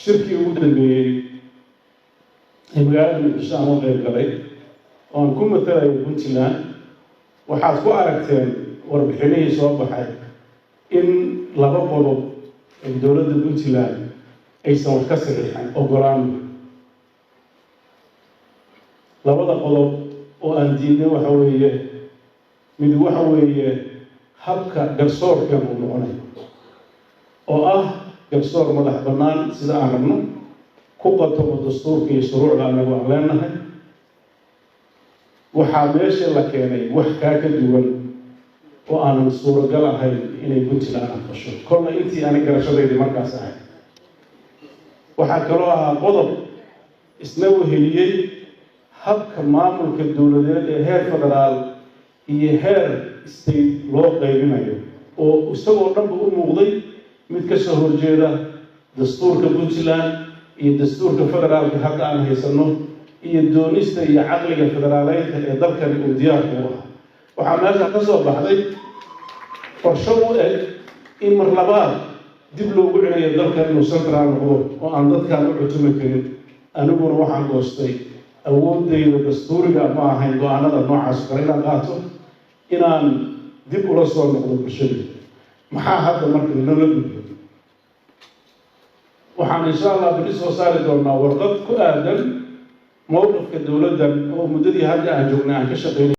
shirkii ugu dambeeyay ee magaalada Muqdisho aan qayb galay oo aan ku matalay Puntland waxaad ku aragteen warbixinihii soo baxay in laba qodob ee dowladda Puntland aysan wax ka saxiixin ogolaan labada qodob oo aan diidnay waxa weeye mid waxa weeye habka garsoorka uu noqonayo oo ah garsoor madax bannaan sida aan rabno ku qatomo dastuurka iyo shuruucda anagu aan leenahay waxaa meesha la keenay wax kaa ka duwan oo aanan suuragal ahayn inay Puntland aqbasho kolla intii aan garashadayda markaas ahayd waxaa kaloo ahaa qodob isna weheliyey habka maamulka dowladeed ee heer federaal iyo heer state loo qaybinayo oo isagoo dhanba u muuqday mid ka soo horjeeda dastuurka Puntland iyo dastuurka federaalka hadda aan haysano iyo doonista iyo caqliga federaaleynta ee dalkani uu diyaarku u ahaa waxaa meesha ka soo baxday qorsho u eg in mar labaad dib loogu celiyo dalka inuu central noqdo oo aan dadkaan u cutumi karin aniguna waxaan goostay awoodayda dastuuriga ma ahayn go-aanada noocaas kale inaan qaato inaan dib ula soo noqdo bulshada maxaa hadda marka nala gudbo waxaan insha allah beri soo saari doonaa warqad ku aadan mowqifka dowladdan oo muddadii hadda aan joognay aan ka shaqeynay